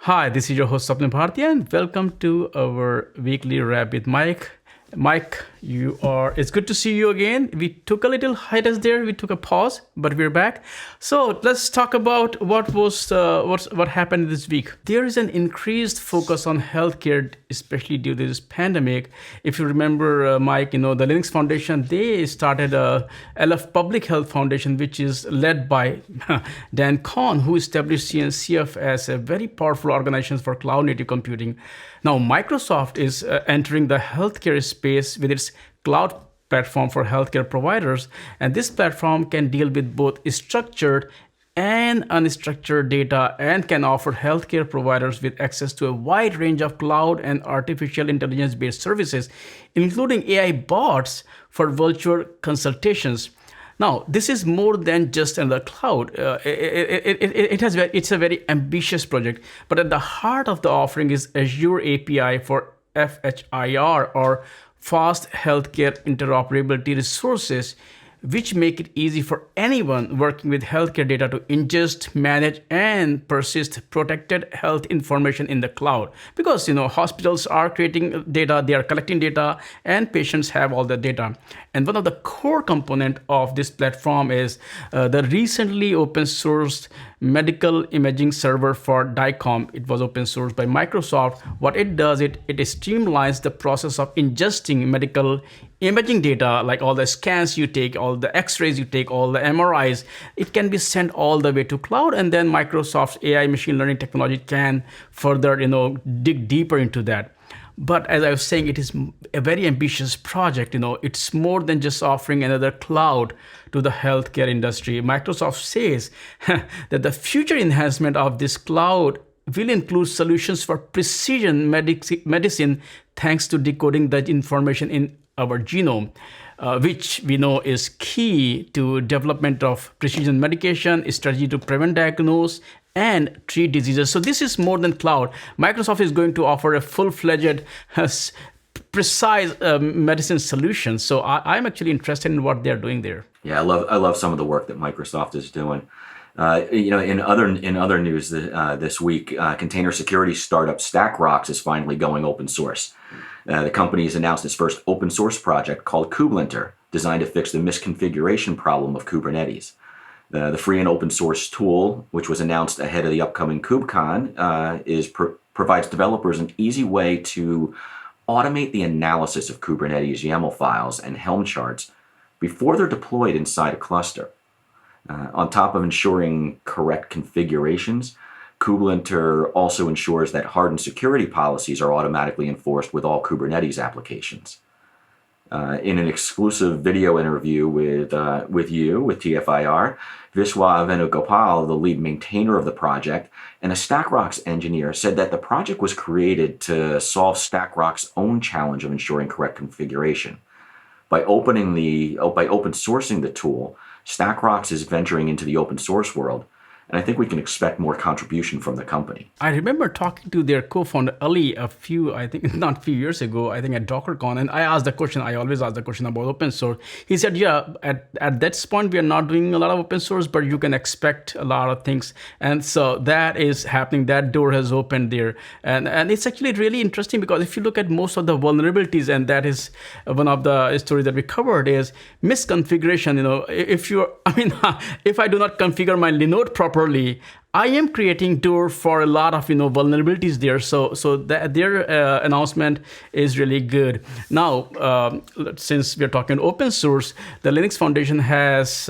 Hi, this is your host Sapna Bhartia, and welcome to our weekly wrap with Mike. Mike, it's good to see you again. We took a little hiatus there. We took a pause, but we're back. So let's talk about what happened this week. There is an increased focus on healthcare, especially due to this pandemic. If you remember, Mike, the Linux Foundation, they started a LF Public Health Foundation, which is led by Dan Kohn, who established CNCF as a very powerful organization for cloud native computing. Now, Microsoft is entering the healthcare space with its cloud platform for healthcare providers. And this platform can deal with both structured and unstructured data and can offer healthcare providers with access to a wide range of cloud and artificial intelligence based services, including AI bots for virtual consultations. Now, this is more than just another cloud. It's a very ambitious project, but at the heart of the offering is Azure API for FHIR, or Fast Healthcare Interoperability Resources, which make it easy for anyone working with healthcare data to ingest, manage, and persist protected health information in the cloud. Because hospitals are creating data, they are collecting data, and patients have all the data. And one of the core component of this platform is the recently open sourced medical imaging server for DICOM. It was open sourced by Microsoft. What it does, it streamlines the process of ingesting medical imaging data, like all the scans you take, all the x-rays you take, all the MRIs. It can be sent all the way to cloud, and then Microsoft's AI machine learning technology can further dig deeper into that. But as I was saying, it is a very ambitious project. It's more than just offering another cloud to the healthcare industry. Microsoft says that the future enhancement of this cloud will include solutions for precision medicine, thanks to decoding the information in our genome, which we know is key to development of precision medication, strategy to prevent, diagnose, and treat diseases. So this is more than cloud. Microsoft is going to offer a full-fledged, precise medicine solution. So I'm actually interested in what they're doing there. Yeah, I love some of the work that Microsoft is doing. In other news this week, container security startup Stackrocks is finally going open source. The company has announced its first open source project called Kubernetes, designed to fix the misconfiguration problem of Kubernetes. The free and open source tool, which was announced ahead of the upcoming KubeCon, provides developers an easy way to automate the analysis of Kubernetes YAML files and Helm charts before they're deployed inside a cluster. On top of ensuring correct configurations, Kubernetes also ensures that hardened security policies are automatically enforced with all Kubernetes applications. In an exclusive video interview with TFIR, Viswa Venugopal, the lead maintainer of the project and a Stackrocks engineer, said that the project was created to solve Stackrocks' own challenge of ensuring correct configuration. By open sourcing the tool, Stackrocks is venturing into the open source world, and I think we can expect more contribution from the company. I remember talking to their co-founder Ali not a few years ago, I think at DockerCon, and I always ask the question about open source. He said, yeah, at that point, we are not doing a lot of open source, but you can expect a lot of things. And so that is happening. That door has opened there. And it's actually really interesting because if you look at most of the vulnerabilities, and that is one of the stories that we covered, is misconfiguration. If I do not configure my Linode properly, I am creating door for a lot of vulnerabilities there. So their announcement is really good. Now, since we're talking open source, the Linux Foundation has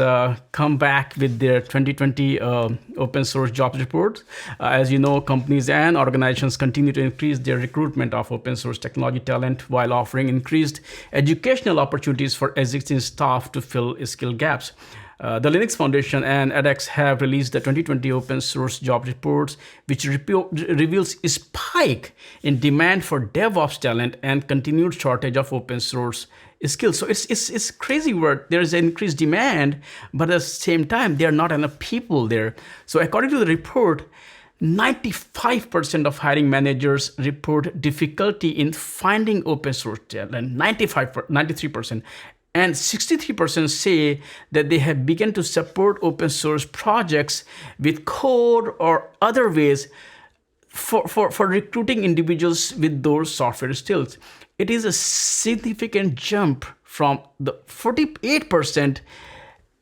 come back with their 2020 open source jobs report. As you know, companies and organizations continue to increase their recruitment of open source technology talent while offering increased educational opportunities for existing staff to fill skill gaps. The Linux Foundation and edX have released the 2020 open source job reports, which reveals a spike in demand for DevOps talent and continued shortage of open source skills. So it's crazy word. There is an increased demand, but at the same time, there are not enough people there. So according to the report, 95% of hiring managers report difficulty in finding open source talent, 93%. And 63% say that they have begun to support open source projects with code or other ways for recruiting individuals with those software skills, it is a significant jump from the 48%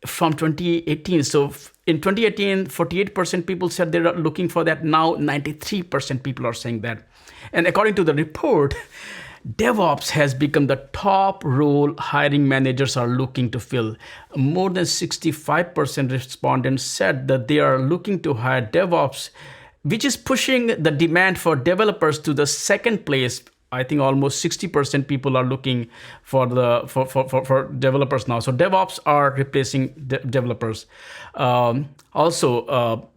from 2018. So in 2018, 48% people said they're looking for that. Now 93% people are saying that. And according to the report, DevOps has become the top role hiring managers are looking to fill. More than 65% respondents said that they are looking to hire DevOps, which is pushing the demand for developers to the second place. I think almost 60% people are looking for developers now. So DevOps are replacing developers. Also,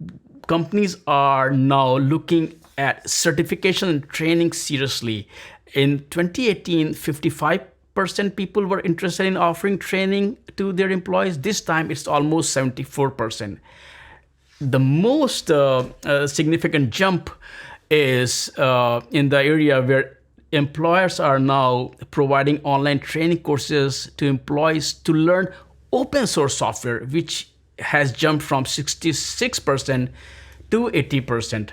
companies are now looking at certification and training seriously. In 2018, 55% people were interested in offering training to their employees. This time, it's almost 74%. The most significant jump is in the area where employers are now providing online training courses to employees to learn open source software, which has jumped from 66% to 80%.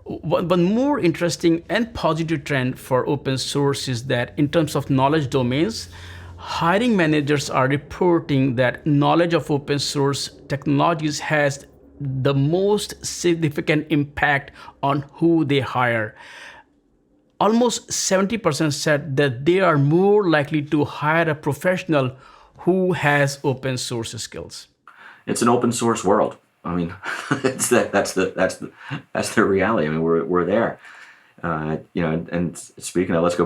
One more interesting and positive trend for open source is that in terms of knowledge domains, hiring managers are reporting that knowledge of open source technologies has the most significant impact on who they hire. Almost 70% said that they are more likely to hire a professional who has open source skills. It's an open source world. I mean, that's the reality. I mean, we're there. And speaking of, let's go.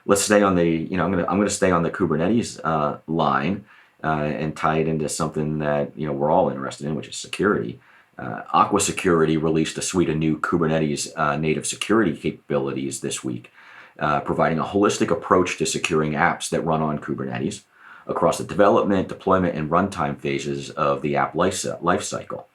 Let's stay on the. I'm gonna stay on the Kubernetes line and tie it into something that we're all interested in, which is security. Aqua Security released a suite of new Kubernetes native security capabilities this week, providing a holistic approach to securing apps that run on Kubernetes across the development, deployment, and runtime phases of the app lifecycle.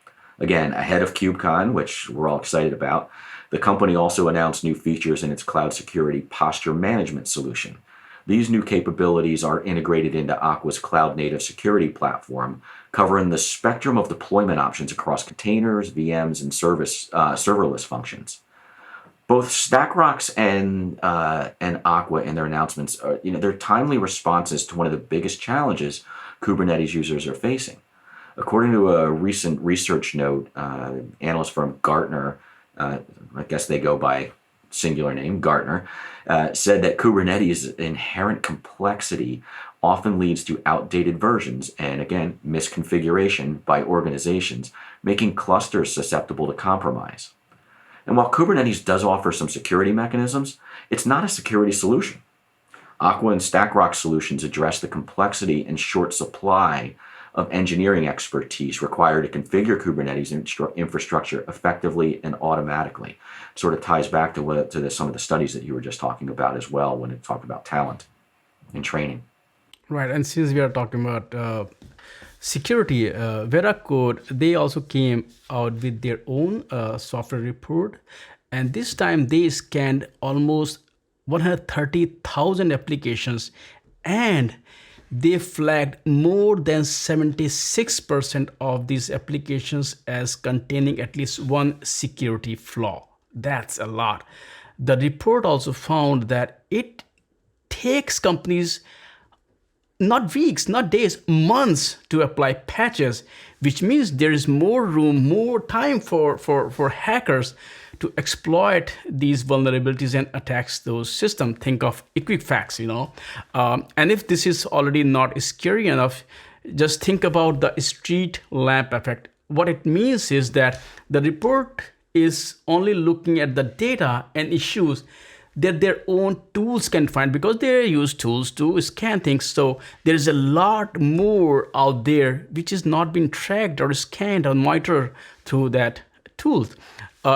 Again, ahead of KubeCon, which we're all excited about, the company also announced new features in its cloud security posture management solution. These new capabilities are integrated into Aqua's cloud-native security platform, covering the spectrum of deployment options across containers, VMs, and serverless functions. Both Stackrocks and Aqua in their announcements are, they're timely responses to one of the biggest challenges Kubernetes users are facing. According to a recent research note, analyst firm Gartner, I guess they go by singular name, Gartner, said that Kubernetes' inherent complexity often leads to outdated versions and, again, misconfiguration by organizations, making clusters susceptible to compromise. And while Kubernetes does offer some security mechanisms, it's not a security solution. Aqua and Stackrocks solutions address the complexity and short supply of engineering expertise required to configure Kubernetes infrastructure effectively and automatically. It sort of ties back to some of the studies that you were just talking about as well when it talked about talent and training. Right, and since we are talking about security, Veracode, they also came out with their own software report, and this time they scanned almost 130,000 applications, and they flagged more than 76% of these applications as containing at least one security flaw. That's a lot. The report also found that it takes companies not weeks, not days, months to apply patches, which means there is more room, more time for hackers to exploit these vulnerabilities and attacks those systems. Think of Equifax, and if this is already not scary enough, just think about the street lamp effect. What it means is that the report is only looking at the data and issues that their own tools can find, because they use tools to scan things. So there's a lot more out there which is not being tracked or scanned or monitored through that tool.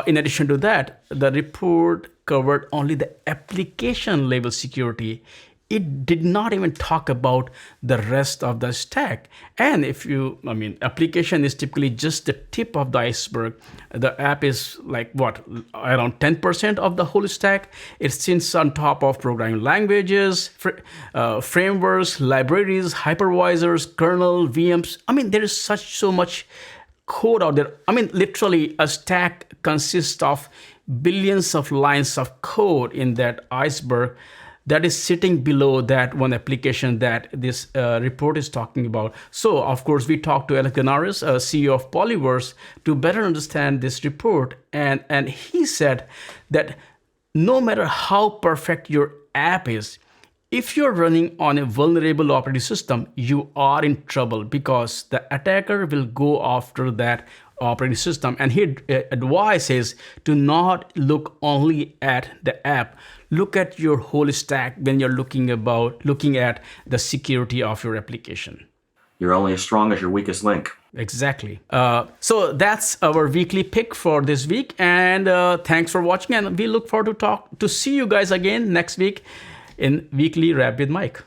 In addition to that, the report covered only the application level security. It did not even talk about the rest of the stack. And application is typically just the tip of the iceberg. The app is like around 10% of the whole stack. It sits on top of programming languages, frameworks, libraries, hypervisors, kernel, VMs. There is so much code out there. I mean, literally, a stack consists of billions of lines of code in that iceberg that is sitting below that one application that this report is talking about. So, of course, we talked to Alex Ganaris, CEO of Polyverse, to better understand this report. And he said that no matter how perfect your app is, if you're running on a vulnerable operating system, you are in trouble because the attacker will go after that operating system. And he advises to not look only at the app. Look at your whole stack when you're looking at the security of your application. You're only as strong as your weakest link. Exactly. So that's our weekly pick for this week. And thanks for watching. And we look forward to see you guys again next week in Weekly Wrap with Mike.